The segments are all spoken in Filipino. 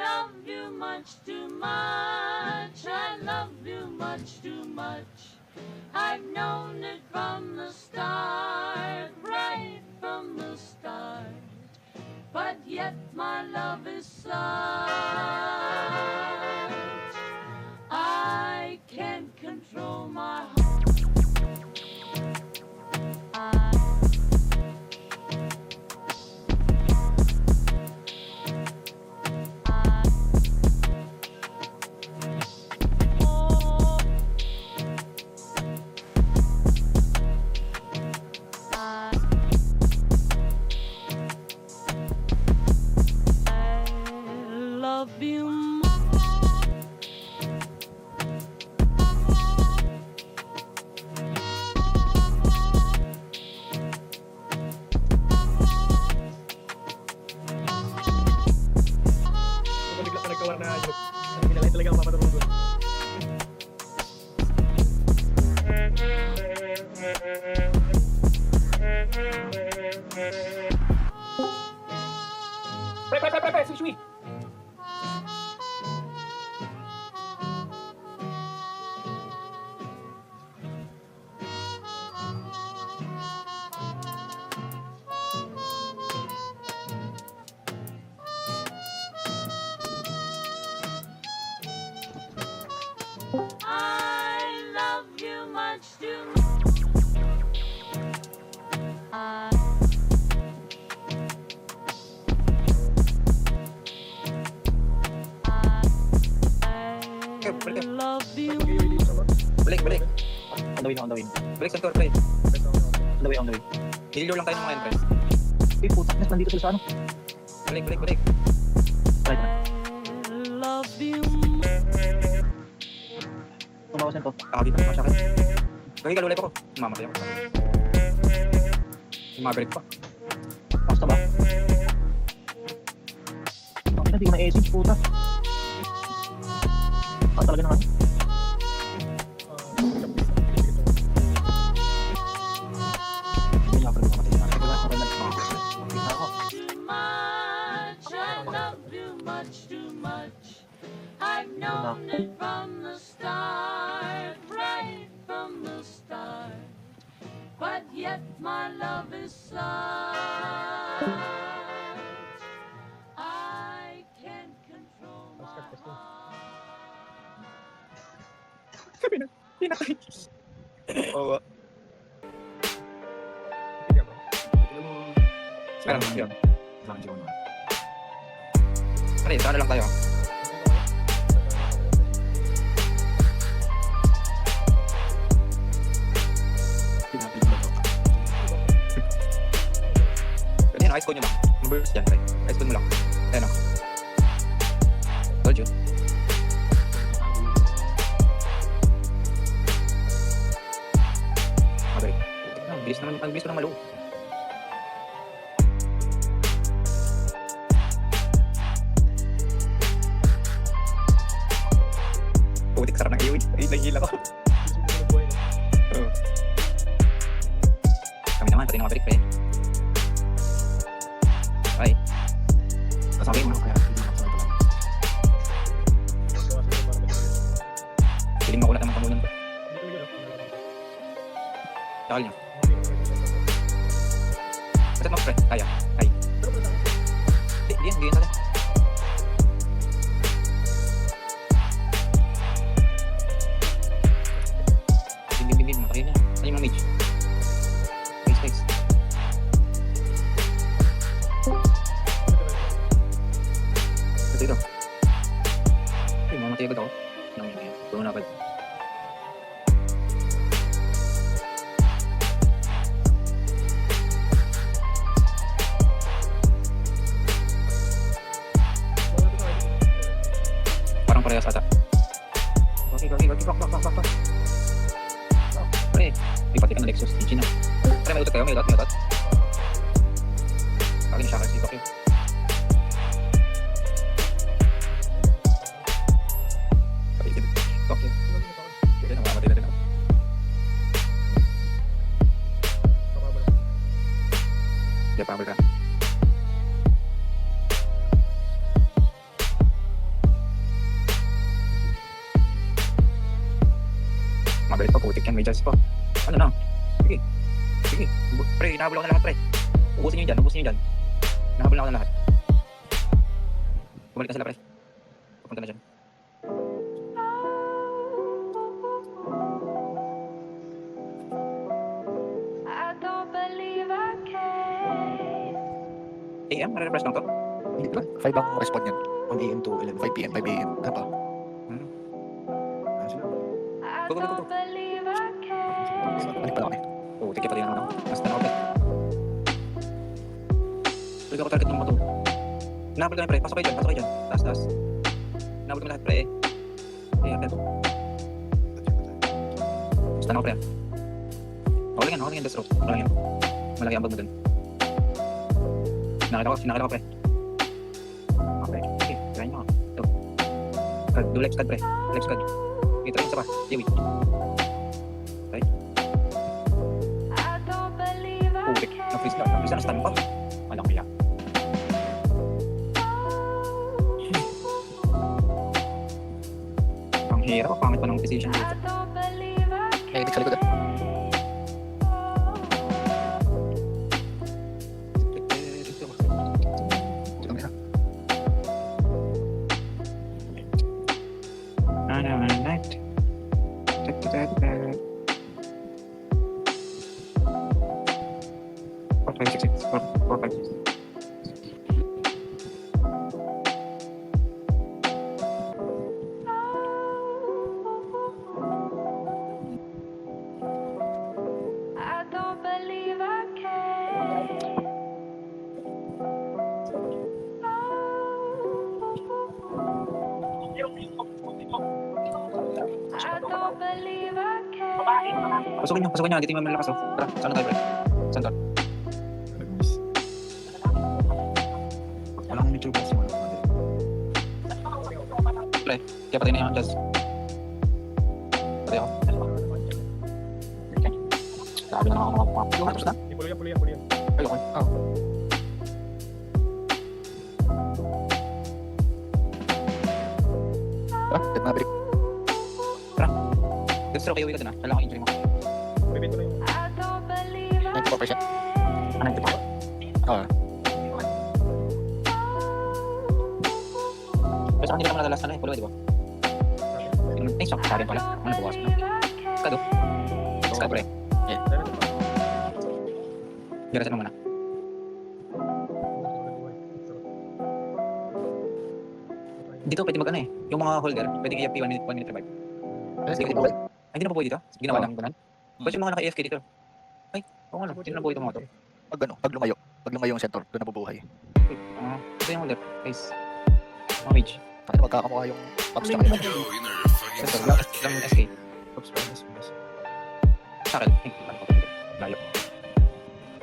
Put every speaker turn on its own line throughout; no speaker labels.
love you much too much. I love you much too much. I've known it from the start, right from the start. But yet my love is such, I can't control my heart. Love you
Bigla pa nagkawarna na joke. Pinalay talaga ang papaturong doon. Pre, switch me!
I love you much too
Balik,
I love you.
balik, balik. On the way na, on the way. Balik sa tour, pre. On the way, on the way. Hilyo lang tayo ng mga entrance.
Eh, putak na, nandito sila sa ano.
Balik, balik, balik.
Right na.
I love you.
Tumawas na to.
Kakabit na siya akin. Gawin kalulay ko. Mamatay ako. Mabalik pa.
Basta ba? Ang ina, di ko na-AC, putak. Talaga naman. Hindi nga pala mamatay na. Wala ko rin nagkakakas. Okay na ako.
Too much. I love you much too much. I've known it from the start, right from the start. But yet my love is such, I can't control my heart.
Pinatay. Oo. Meron lang yun. Pare, sana lang tayo. Pwede yun, ice cone nyo lang. Maburst dyan, pre. Ice cone mo lang. Ayan o. Told you. Mabalik. Ang bilis ko naman maluo. Putik, sarap ng iyo. Ay, nahihila ko. Oo. Kami naman, pati na mabalik, pre. Ay. Kasabi mo. Piling makulat naman kamunan ko. Takal niya. Kaset mo, pre. Kaya. Ay. Di yan sana. Bim. Matayin na. Saan yung mga mage? Face. Ito dito. Ay, mamatay agad ako. Yan. Puno na agad. Parang parehas ata. Okay. Back. Pre, ipati ka ng Lexus. Ichi na. Pre, may utot kayo. May utot. Akin siya kasi bakit. Okay. Sige na, mamatay na din ako. Hindi, pabal ka. Mabilis pa, putik yan. May judge pa. Ano na? Sige. Sige. Pre, hinahabol ako na lahat, pre. Ubusin nyo dyan. Hinahabol na ako na lahat. Bumalik na sila, pre. Papunta na dyan. AM, nare-refresh lang to?
Hindi ba? 5 ang respond yan. 1 AM to 11, 5 PM, 5 AM. Ano pa?
Go.
Balik pala kami.
Putik pa rin ano. Basta na, pre. Tuloy ako target ng motor. Hinahabol ka na, pre. Pasok kayo dyan. Taas. Hinahabol kami lahat, pre. AM, pre. Basta na ako, pre. Ako lang yan, Deathstroke. Ako lang yan. Malaki ang bag mo dun. Sinakita ko, pre. Okay, sige, try nyo. Ito. Do left scud, pre. Left scud. Okay, try isa pa. Yui. Okay. Okay, na-freeze na stun pa. Walang kaya. Ang hirap, pangit pa ng position dito.
May edit sa likod.
Pasukin nyo. Dito yung malakas, oh. Tara, saan na tayo, pre? Saan to?
Walang mutual boss yung ano.
Pre, kaya patay na yung jazz. Patay ako. Okay. Sabi na naman ako mga tapos na.
Pulo yan.
Ay, okay.
Tara, dead na balik.
Deathstroke, iuwi ka dun, ah. Kailangan ko injury mo.
May bento na yung
94%.
Ano yung tipo?
Oo.
Pero sa kanila naman nadalas na, pulo, di ba? Ay, shock sa akin pala. Ano nabawas na? Skado. Skado, pre. Garasan mo muna. Dito pwede mag ano eh. Yung mga holder, pwede i-FP 1 minute revive.
Sige, di ba?
Ay, hindi na po pwede dito? Ginawa lang ganun? Pwede yung mga naka-AFK dito. Ay, oo nga lang. Hindi na po itong mga to.
Pag lumayo yung center, doon nabubuhay.
Ito yung holder. Guys. Mga mage.
Kaya magkakamukha yung pubs tsaka yun.
Ito, lang SK. Sa akin. Ay, ano pa pwede? Layo.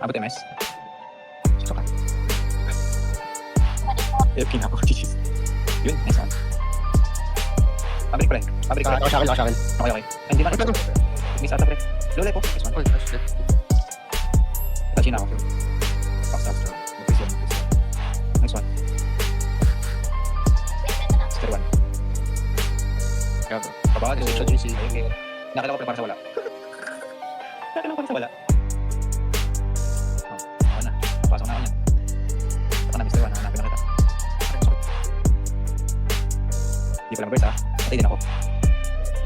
Abot MS.
Tsaka.
AFK na ako. Yun, nice one. Pabrik pre.
Ako shakil.
Okay. Ay, hindi man. Miss ata pre. Lule po. Nice one.
Oh, nice dead.
Touchy na ako. Stop. Nice one. Stir 1.
Gago.
Baba,
Sa GC.
nakala ko pre para sa wala. Ako na. Pasok na ako niyan. Ako na, Mr. 1. Hanapin na kita. Hindi pala mag-burst, ah. Patay din ako.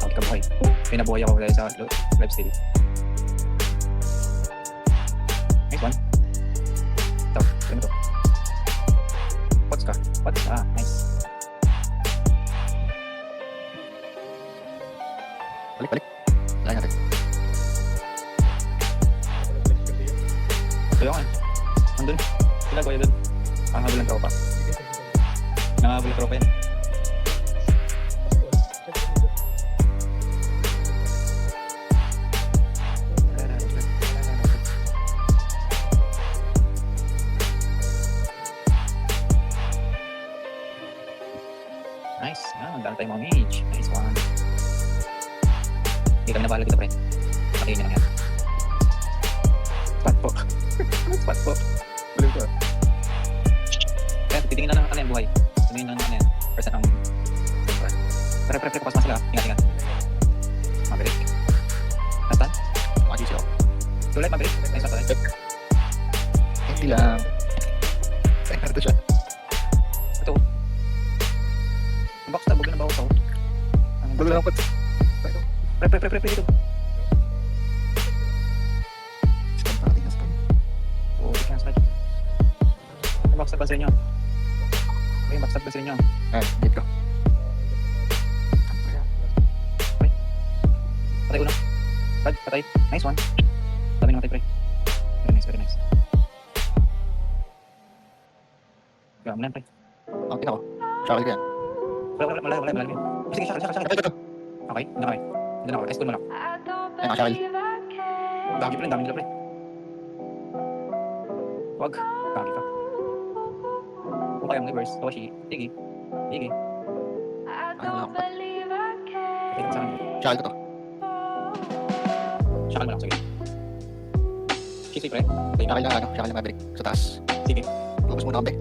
Takot ka buhay. Pinabuhay ako dahil sa live steal. Nice one. Ito, ano to? Pots ka. Nice.
Balik. Lain natin.
Ito yung andun. Sila ko yun dun. Nangahabol ng tropa. Nangahabol ng tropa yan. Nice. Ang dami tayong mga mage. Nice one. Hindi kami nabalag dito, pre. Pakihin nyo lang yan. Spot po. Balik ko. Kaya titingin na lang ano yan, buhay. Tingin na lang ano yan. Percent ang... Pre, papas na sila. Ingat. Mabilis.
GG ako.
Tulad Maverick. Nice one, tulad.
Hindi lang. Ay, narito siya.
Ito. Ang box tab, huwag na bawas ako.
Bago lang ako.
Pre, dito.
Spam pa natin yung spam.
Oo, di kaya sakit. Ang box tab ba sa inyo? Yung box tab ba sa inyo?
Ay, hit ko.
Patay ko na. Pad, patay. Nice one. Dami namatay, pre. Very nice. Gawin mo na yan, pre.
Ang ina ko. Shackle ko yan.
Wala. Sige, shackle.
Ito.
Okay, hindi na ako. Escon mo lang.
Ay, naka-shackle.
Dami nila, pre. Wag. Dami ka. Kung kaya mong i-verse, Toshi. Sige.
Ano lang ako.
Ito sa akin.
Shackle ko to.
Shackle mo lang, sige. Cheesy, pre.
Shackle lang Maverick. Sa taas.
Sige.
Lubos muna kami.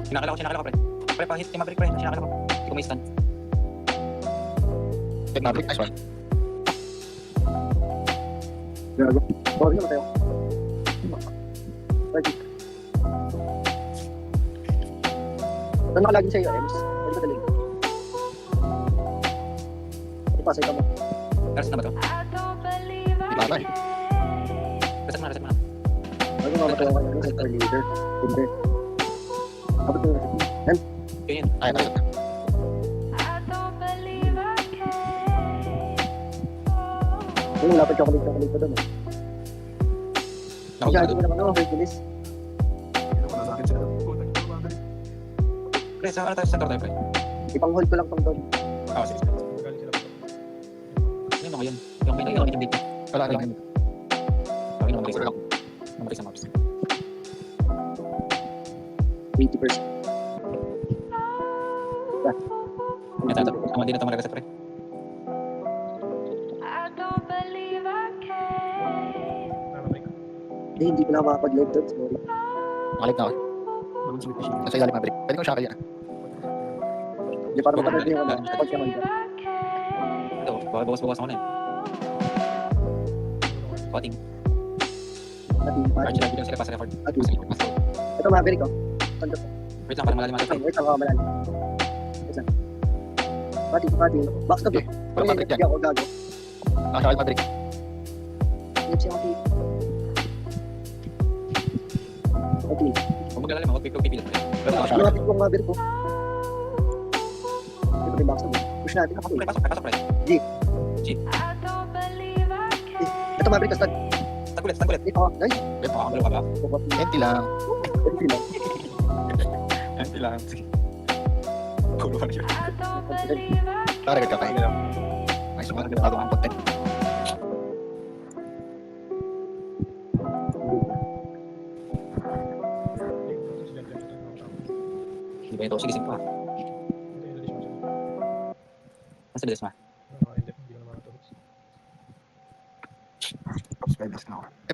Sinakala ko, pre. Pre, pa-hit yung Maverick, pre. Sinakala ko. Hindi ko may stun.
Hit Maverick. Nice one.
Gago. Sorry naman tayo. Ready. Saan nakalagin sa'yo, Ems? Pwede ka daling. Ipasay ka mo.
Reset na ba to?
Di ba na eh.
Reset mo na.
Ano mamatay ako ng sector leader? Hindi. Abot mo na.
Yun.
Ay, nice one.
Yung lapit chocolate pa doon. Kaya mo naman ako, Hercules.
Pre, sa ano tayo? Center tayo, pre.
Ipang-hold ko lang tong doon.
Sige. Yun ako yun. Yung may nakikita dito.
Wala na lang.
Okay, namatay sa Namatay sa maps.
80%.
Ito. Tama din na tama reset, pre.
Hindi ko na makapag-live doon. Sorry.
Nakalit na ako. Nasa ilalim Maverick. Pwede kong shackle yan.
Hindi para mapanood niyo ano. Kapag ka mag-live.
Ito, bawas ako na yun. Spotting. Archie lang, bigyan sila pa sa record.
Ito Maverick oh. Saan ka po?
Wait lang, parang malalim natin.
Wait lang ako malalim. Wait lang. Pati. Box na to.
Wala Maverick yan.
Hindi ako gago.
Naka-shackle Maverick.
Lips yung okay. Okay.
Huwag mag-alalim, huwag pipilit. Pero
Lumapit ko ang Maverick ko. Ito may box na to. Push natin.
pasok, pre.
Ito Maverick ka stud.
Tanggulit.
Ito ako. Nice.
Makakabalo ka ba?
Empty lang.
Hindi lang. Kulo ka na yun.
Nakarecord ka tayo. Nice one. Bago ang content.
Di ba ito? Sige, simpa. Nasa bilis ma.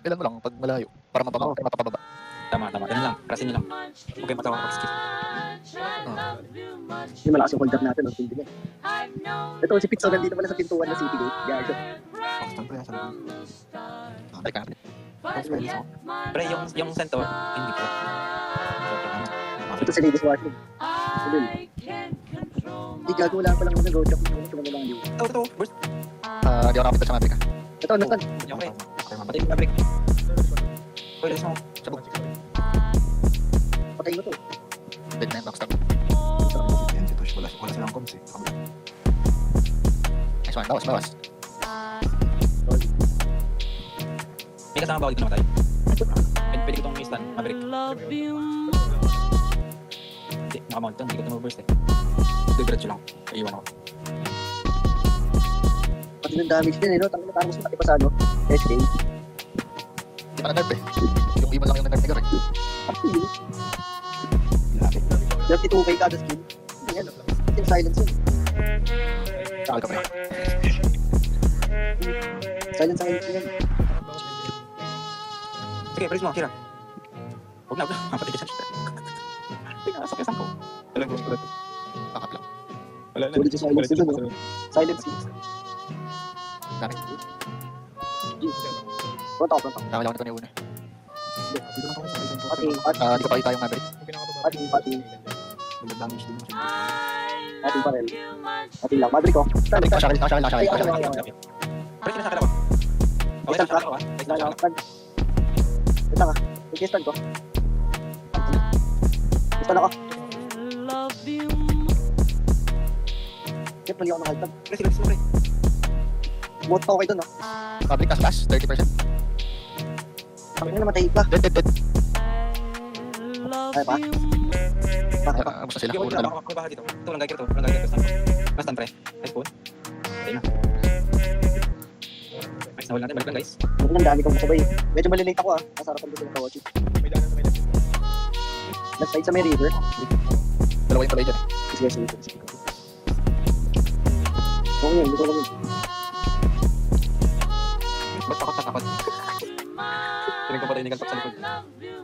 Ilan mo lang pag malayo. Para mapapababa.
Tama. Ganun lang. Krasin nyo lang. Huwag kayo matawa kapag skip.
Hindi malakas yung hold up natin. Ang tindi niya. Ito si Pizzo nandito pala sa pintuan ng City Gate. Guys.
Balik ka natin.
Pre, yung center, hindi po.
Ito si Ladies Washroom. Hindi gago wala pa lang yung nag-road up. Ito lang yung.
Ito. Burst.
Di ako nakapunta sa Maverick.
Ito, nasaan?
Yung pre. Patay yung Maverick. Uy, lalis mo.
Sabog.
Patay mo to.
Dead na yung backstab.
Wala silang comms eh.
Nice one. Bawas.
May kasama ba dito namatay? Pwede ko itong stun, Maverick. Hindi, nakamount to. Hindi ko ito mag-burst eh. Diretso lang. Iiwan ako.
Pati ng damage din eh, no? Tangin na parang gusto natin pa sa ano? SK.
Di pa na-nerf eh. Yung iwan lang yung na-nerf ni Gar eh.
Lapit.
32k kada skin. Hindi yan. Yung silence yun.
Shackle ka pa eh.
Silence ang ilip yun.
Sige, press mo, Kira. Huwag na. Mapatay ka siya. Pinasok yung ko.
Backup lang.
Wala na.
Sulit yung silence yun, no? Silence yun.
Dami.
Punta ko.
Nakalawan ko na yung una.
Dito lang kami sa isang
Pati,
Di ko pa kita yung Maverick.
pati.
Mag-damage din mo siya.
Pati pa rin. Pati lang. Maverick ko.
Maverick, nakasakal.
Ay, okay.
Pwede sinasakal ako. Okay, sinasakal ako.
Ito nga. I-stand ko. Stand ako.
Love you.
Kaya pali ako nakaltag.
Pre, sige.
Mood pa okay dun, no?
Maverick, last 30%.
Sabi nga namatay ka.
Dead.
Love
Ay, pa?
you.
Bakit pa?
Basta sila.
Hindi,
Puro na lang.
ako bahala dito. Ito, walang gagawin to. Walang gagawin to. Basta, pre. Nice phone. Okay na. Nice, nawala natin. Balik lang, guys.
Hindi ang dami kong kasabay. Medyo malilate ako, ah. Masarapan ko silang kawachi. Last side sa may river.
Dalawa yung pala dyan.
Sige. Oo yun, hindi ko alam yun.
Ba't takot? Piling ko pa rin yung kaltok sa likod.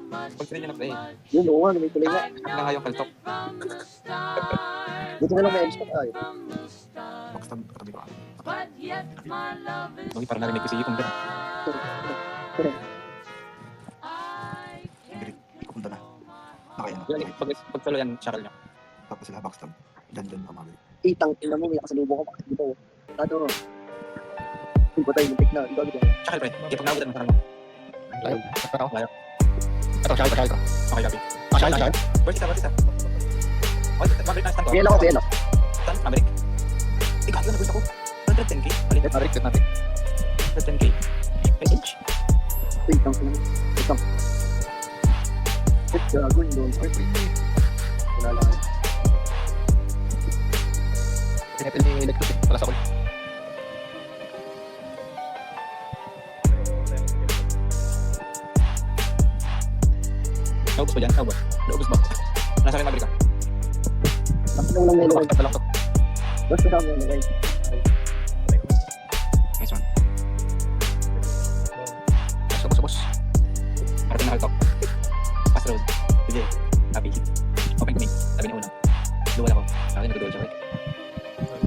Pag sinin niya na play.
Yun, oo nga, may tuloy nga.
At na nga yung kaltok.
Buti na lang may M-spot. Ay,
Backstab, katabi ko.
Uy, parang narinig ko si Yukong din.
Birit, pupunta na. Okay na.
Yan, pag solo yan, shackle niya.
Tapos sila backstab. Dyan pa Maverick.
itang ina mo, may nakasalubong ko. Bakit di ba? Tato. Uy, patay, muntik na. Ikaw, ito.
Shackle, pre. Di pag naabutan mo, sarang mo.
Layo. Basta ako.
Layo.
Ito, shakal ko.
Okay, gabi.
Shakal.
First isa. Oh, Maverick na stand ko.
BL ako, BL.
Stand, Maverick. Ikaw, yun, nabulsa ko. 110k. Palit.
Maverick, good natin.
110k. Message.
Uy, itang ina mo. Itang. Gago, yung doon. Wala lang.
Pinipil ni Electus eh. Wala sa kul.
Naubos ba dyan? Naubos ba? Nasa akin Maverick ka.
Tapos na walang may lagay.
Basta lang to.
Basta na may lagay.
Nice one.
Subos.
Parating na kaltok. Pass road. Sige. Happy. Open to me. Sabi ni unang. Duwal ako. Sa akin nag-duwal siya.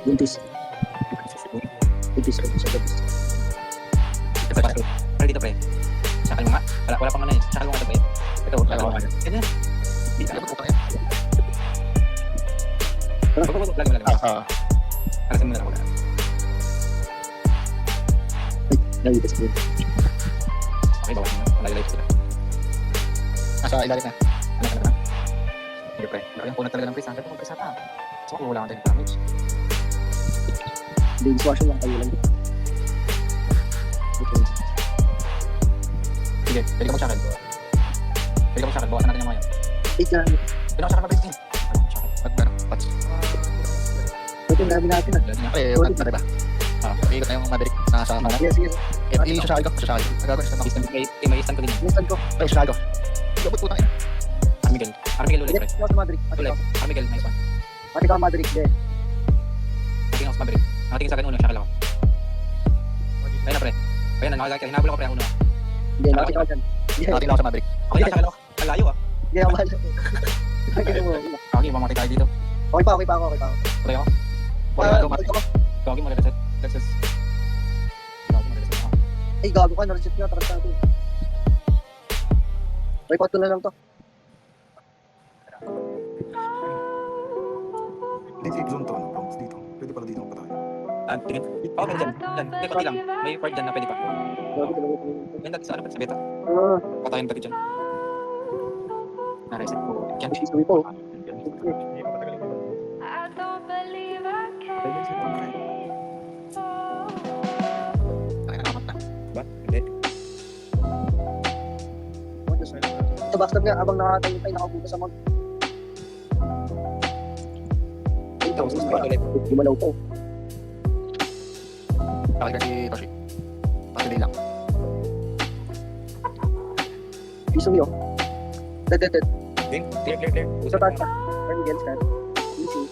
Buntis. Buntis.
Ito pass road. Pero dito pre. Sakal mo nga. Wala pang ano eh. Sakal mo nga ito pre. Ito. Sakal mo nga. Ganyan. Di ka. Wag. Lagi. Alasin mo na lang ako.
Lagi ka sa buntis.
Okay, bawas mo na. Malay-lay ko.
Nasa ilalim na.
Ano ka na? Sige pre. Yung punat talaga ng pre. Saan ka ito mag-presa ka? So kung wala kang tayo damage.
Hindi, diswasyon lang kayo lang. Okay.
Sige. Pwede ka mag-shackle. Bawasan natin yung mga yan.
Wait lang.
Pinaka-shackle Maverick din.
Magkano? Patch.
Ito, dami natin ah.
Eh, pag na diba? Iikot na yung Maverick. Nasa kanan.
Sige.
I-shakal ko. Ang gagawin sa
Istan ko din.
Nistan ko.
Ay, shakal ko. Gabot putang ina.
Armigel ulit
Hindi,
pre.
ikaw sa Madrid. Pati
Ulit.
ka.
Armigel, nice one.
Pati ka Madrid. Hindi.
Natingin ako sa Maverick. Nakatingin sa akin uno, shackle ako. Ayun na pre. Ayun na, nakagaya ka. Hinabol ako pre ang uno.
Hindi, nakati ka dyan. Hindi,
Nakating lang ako sa Maverick.
Okay, shackle ako. Ang layo ah.
hindi ako mahal. Tingnan mo.
Okay, mamatay tayo dito.
Okay pa ako.
Pre ako.
Wala
Ito ko.
Gagi mo reset. Let's just. Gagi mo reset ako.
Ay, gago ka. Nareset nyo. Tarantado. May pot ko na lang to.
Hindi, safe zone to. Bronx dito. Pwede pala dito pa tayo.
Tingin. Okay, pwede dyan. Dyan. Hindi, konti lang. May part dyan na pwede pa.
Gago talaga ito.
Yan dati sa ano pa sa beta.
Ah,
Patayin pati dyan. Na-reset ko. Yan.
sabi po.
I don't believe I can.
Ang ina naman na.
Ba? Hindi.
Ito, backstab nga. Abang nakatayo-tayo, nakabuka sa mag.
Ito, mas ulit.
Gumalaw to.
Nakita si Toshi. Patuloy lang.
Piso mo yun. Dead.
Clear.
Sa taas ka. Turn against ka. Easy.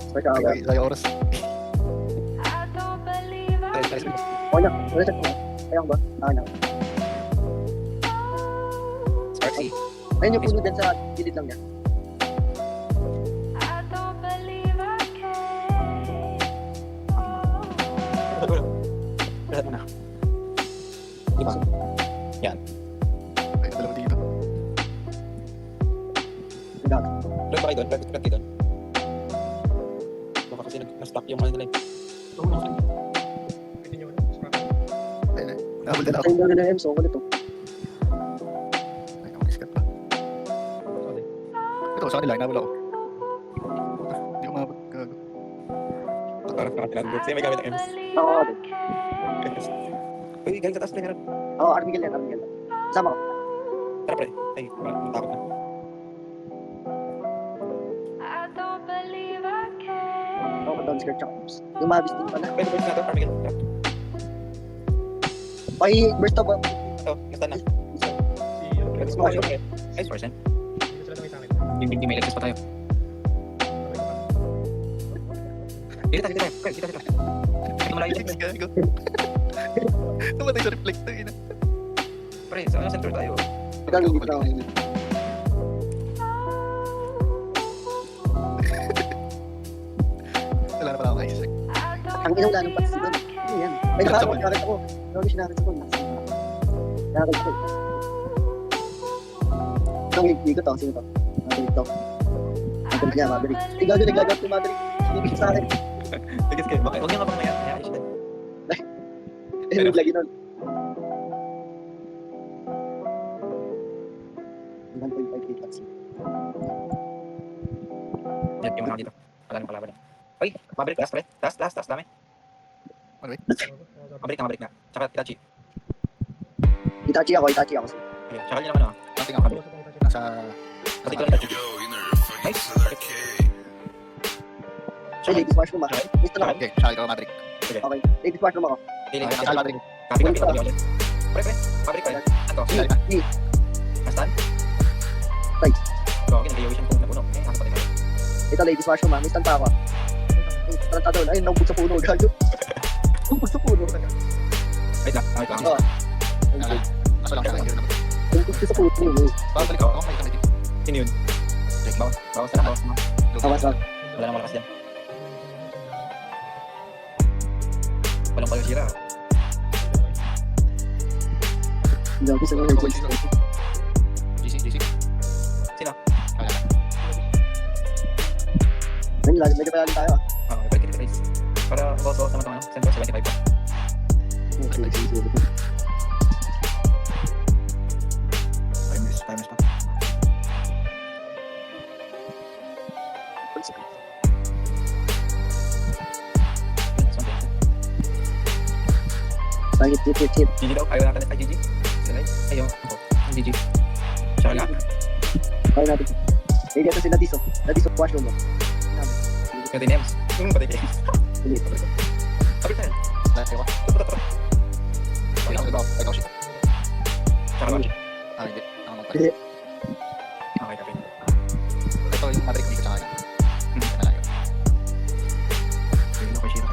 Start ka agad.
Layo oras.
I don't believe I
Nice.
Okay na. Reset mo. Kaya ba? Na.
Spark C.
Ayun yung puno din sa gilid lang niya.
I don't believe I can.
Lahat mo na. Diba? doon. Flat kayo doon. Baka kasi na-stop yung ano nila eh.
Ayun na. Nabol na ako.
Ayun daw nila yung so ulit to.
Ay, ako diskat pa. Ito, sa kanila, nabol ako. Puta, hindi ko mabot. Gago.
Parang nakatilan doon. Kasi may gamit ng Ems.
Ako ako.
Uy, galing sa taas na harap.
Oo, Armigel yan, Armigel. Sama ko.
Tara pre. Ay, parang natakot na.
Ako ko down skirt tsaka oops. Yung mabis din pala.
Pwede burst na ito, Armigel. Tara.
Ay, burst to ba?
Ito, nasta na. Let's
go.
go. Nice person. Hindi may electric pa tayo. Dito tayo, dito tayo. Pre, dito tayo. Hindi mo lang i-check.
Gago. Namatay sa reflector, ina.
Pre, sa ano center tayo?
Galing dito ako.
Wala na pala akong Isaac.
Ang inaw lang ng pati doon. Ano yan? May nakakit ako. Ano sinakit ako? Nakakit ako. Itong ikot to. Sino to? Maverick to. Maverick niya, Maverick. Nagagawin si Maverick. Sinibig sa akin.
Nagis kayo. Bakit? Huwag niyo nga bang mayayos din.
Eh, lagi nun. 1.5 kilos.
Yan, yung mga dito. Wala nang palaban. Uy, Maverick, taas pre. Taas, dami.
Ano eh?
Maverick na. Tsaka Itachi.
Itachi ako.
Okay, tsaka nyo naman
Something ako. Nasa...
Kasi ito na Itachi. Nice.
Siya, ladies washroom ako. Gusto lang ako.
Okay, tsaka ikaw, Maverick.
Okay, ladies washroom ako.
Dili,
Okay, nasa Maverick.
Copy ulit. Pre, Maverick pa. Ito.
Sila na.
Nasaan?
Right.
So, okay, nag-iawis yung puno na puno. Eh, ako pa tayo.
Ito, ladies washroom ha. May stand pa ako. Taranta doon. Ayun, naubod sa puno. Gago. Naubod sa puno.
Wait lang.
Oo.
Kaso lang siya, hindi naman.
Naubod sa puno.
Balik ako, may kamay dito.
Sino yun?
Check.
Bawas na.
Awas lang.
Wala nang malakas dyan. Walang payo sira.
Gago sa mga voice.
GC.
Sino?
Kaya na.
Ayun, medyo malalim tayo ah.
May balik kita guys. Para bawas naman ito ano. Sentro 75 pa.
Timeless pa.
Hit.
GG daw. Ayaw natin ay GG. Sila ayaw. Ako. Ang GG. Tsaka nga.
Kaya natin. Eh, dito sila Diso. Diso, washroom mo.
Yung tinems. Yung patay kayo.
Hindi.
Sabi tayo.
Dahil ako.
Tara.
Ikaw shit.
Tsaka nga.
Ah, hindi. Ako magpapit.
Hindi.
Okay, copy.
Ito yung Maverick dito sa kanya. Nalayo.
Ayun ako, shira.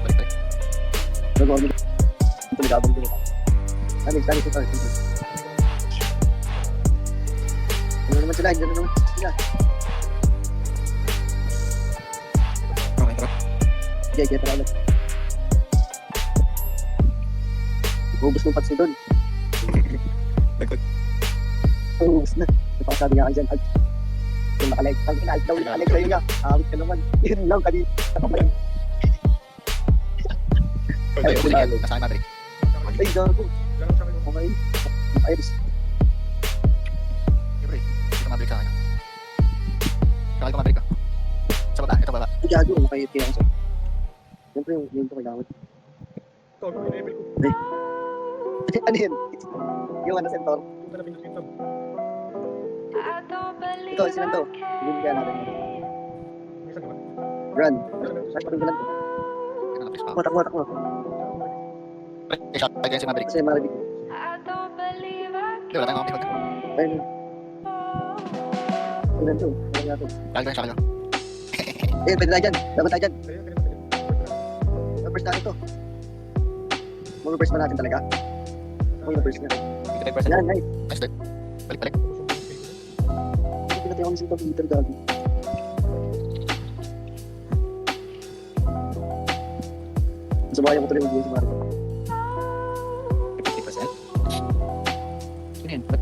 Balik.
Nag-order. Ito nag-abang din ito. Damage ito. Ano naman sila? Hindi na naman sila.
Okay, tara.
Sige, tara ulit. Ubus ng pats doon.
Nagkot.
Ubus na. Napakasabi nga kayo dyan. Yung nakalag. Ang inaalt daw yung nakalag sa'yo niya. Awit ka naman. Yun lang kanina. Nakapalag.
Ay, sige. Nasa Maverick.
Ay, gago. Okay. Ayos.
Siyempre, dito Maverick sa kanya. Kaya ikaw Maverick ka. Sa baba, ito baba.
Ay, gago. Nakayot kaya ako sa'yo. Siyempre yung ito kailangan. Ay. Ano yun? Yung ano, Centaur. Ito, sila to. Hindi kaya natin. Run. Flash pa rin ko lang to.
Ito na, please pa.
Watak mo.
Eh, shot. Ay, si Maverick.
Kasi marabig ko.
Hindi, wala tayong kapit.
Ayun. Ilan to? Ilan nga to?
Kaya siya kayo.
Eh, pwede tayo dyan. Dapat tayo dyan. Mag-burst natin to. Mag-burst ba natin talaga? Mag-burst natin.
55%.
Yan, nice.
Nice dead. Balik.
Hindi natin ako mismo pag-hitter gagi. Sabayan ko tuloy mag-buhay si Mario.
50%. Sino yun? Ba't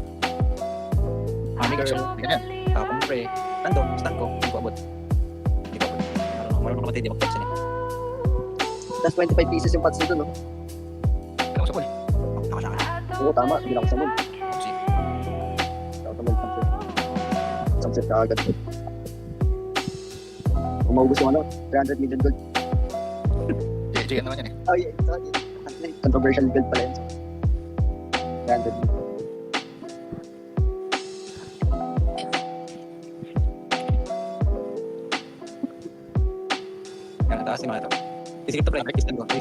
Girl.
Ganyan.
Tapong pre. Stand ko. Hindi ko abot. Marunong naman tayo mag-text niya.
Plus 25 pieces yung pads nito, no?
Kailangan ko sa pool.
Nakasaka.
Oo, tama. Bilang ko sa moon.
Opsi.
Ako naman sunset. Sunset ka agad. Kung maubos yung ano, 300 million gold.
JJ naman yan eh.
Oh, yeah. Sorry. Controversial build pala yun. So. 300 million.
Yan, taas yung mga ito. Isikip to pre.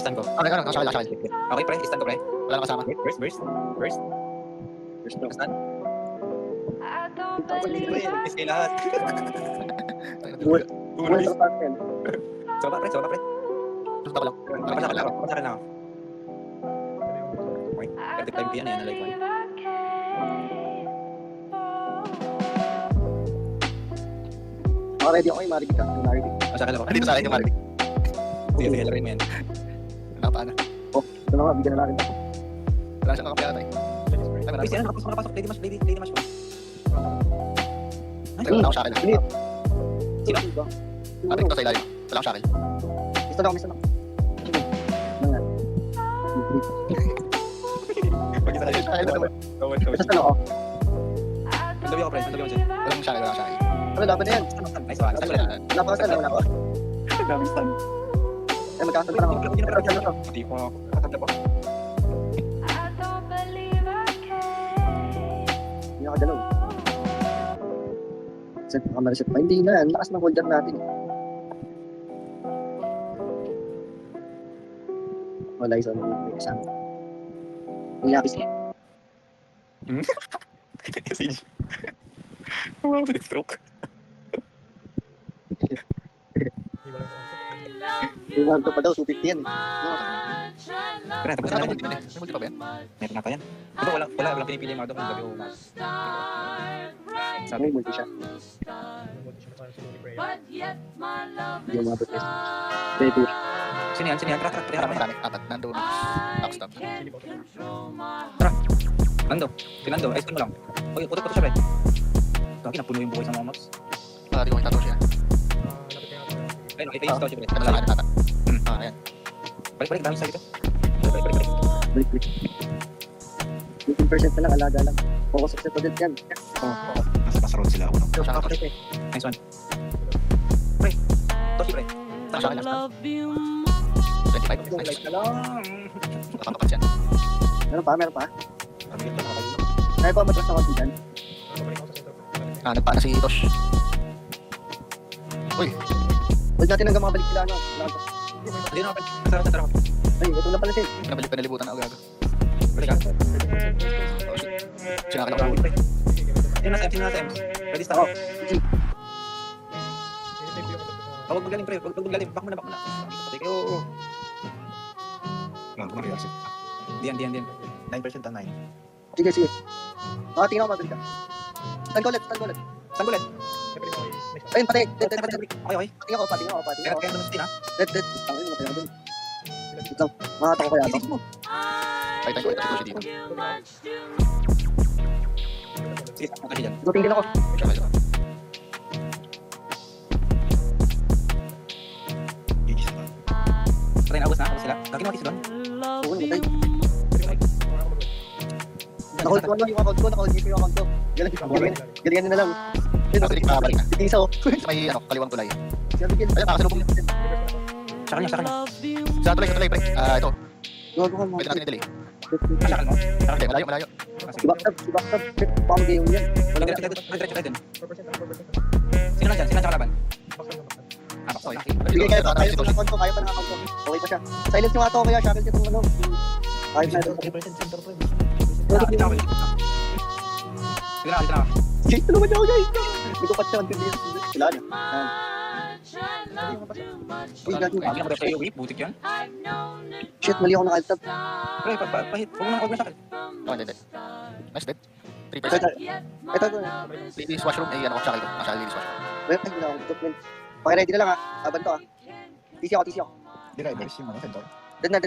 Stand ko.
Ano, kasakal.
Okay pre, stand ko pre.
Wala nang kasama.
First.
First no.
Stand.
I don't
Pre,
believe I
nagkiss kayo lahat.
Wala
Uno.
sa pads yan.
Soba pre.
Susunod ko lang.
Papasakal na ako. Okay, 35 p yan yan, like one.
Ready ako, marigit ka. Marigit.
Pasakal ako.
Dito sa akin yung Marvin.
Sige, laruin mo yan.
Nakapaan na.
Ito na nga, bigyan na natin.
Wala siyang nakapiyan tayo.
Uy, sino nakapasok? Lady Mash ko.
Wala akong shakal.
Init.
Sino?
Atin ko sa ilalim. Wala akong shakal.
Isa na ako. Sige. Mga.
Pag-isa kayo.
Shakal na naman.
Isa na ako.
Nagdabi ako pre, nagdabi ako dyan.
Walang shakal.
Ano, laban na yan.
Nice one. Stand ko na.
Wala pa ka wala pa.
Dami stand.
Eh, magkakasal pa na ako.
Hindi ko ako. Kakabla po.
Hindi nakagalaw. Set pa kamera set pa. Hindi na, ang lakas ng holder natin. Wala isang may kasama. Ang lapis eh.
Kasi wow, stroke.
Yung lang pa daw, 250 yan eh.
Pero tapos na
Saan
naman.
multi ba? May multi pa ba yan?
Meron na pa yan. Diba walang pinipili yung mga doon kung gabi o umaga. Sabi,
May multi siya. Yung mga protest. Pwede.
sino yan? Tara,
Marami, marami. Apat. Nandun. Backstop.
Tinando, ayos mo lang. Okay, putok siya, pre. Lagi napuno yung buhay sa mga mods.
Di ko makita siya.
Ayun, ito yung siya, pre.
Ito sa akin, ata. Ayan.
Balik, dami sa dito. Balik.
Balik. 15% na lang, alaga lang. Focus sa project yan.
Nasa pasarod sila ako.
Ito sa akin.
Nice one. Pre, Toshi, pre.
Ito sa akin.
love you
25. Nice.
Na lang.
Nakapapans yan.
Meron pa?
Sabi ko,
Kaya pa matras na konti dyan.
Nagpaan na si Tosh. Uy.
Huwag natin hanggang makabalik sila, ano.
Hindi na, pre. Tara ako.
Ay, ito na pala siya.
Pinabalik pa nalibutan na agaga.
Balik ka.
Sinakal ako.
Pre. Sino nasa M? Ready, start. Huwag magaling, pre. Huwag magaling. Back mo na. Patay kayo. Diyan.
9% ang 9.
Sige. Tingnan ko mabalik ka. Stand ko ulit.
Saan ulit?
Ayun, patay.
Okay.
Tingnan ko pa.
Kaya naman sa
Dead. Tangin, matay ako dun. Wait lang. Makakata ko kaya ito.
Ay, tayo ko. Ito si Tosh dito.
Sige, saan kasi dyan?
Tingin ako.
Shakal ito.
Patay na, abos na sila. Kaki mo doon.
Oo, matay. Naka-hold ko yung account ko. Naka-hold ko yung account ko. Galingan nyo na lang.
Nakasilik pa balik na.
Itisa ko.
Sa may kaliwang tulay.
Sabi ko.
Ayun, nakasalubong niya.
Sa kanya.
Sa tulay, pre. Ito.
Gago ka,
Pwede natin i-delay.
Sakal mo.
Hindi, malayo.
Sibaktab. Paano game yan?
Diretso. Sino na dyan? Sino na kalaban? Okay.
Sige, kaya pa ng account ko. Okay pa siya. Silence yung ato ko kaya. Shackle itong ano. Kahit na ito.
Dito na ako.
Sige, tulungan niyo ako guys. Hindi ko pa siya. Wala na. Uy, gago.
Hindi na sa'yo, Wip. Butik yan.
Shit, mali ako naka-alt tab.
Pre, pahit. Huwag mo na sakal.
Oh, hindi. Nice dead. 3%.
Ito.
Ladies washroom. Ano ko, shakal ko. Nasa ladies washroom.
Wait, ay, wala akong document. Pakiready na lang ha. Laban to ha. TC ako.
Drivers yung center.
Dead na.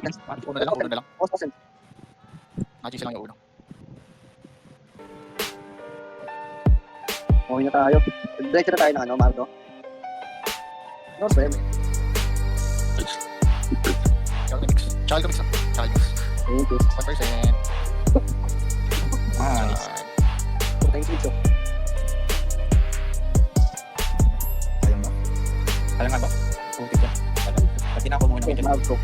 Uno na lang.
Post.
Nakachisa lang yung uno.
Okay na tayo. Diretso na tayo ng ano, Marco. North ba yun?
Tsaka mix. Tsaka mix. Tsaka mix.
Thank you.
1%.
Nice.
Thank you.
Sayang ba? Sayang nga ba? Putik yan. Pati na ako muna
Okay,
medyo.
Marco.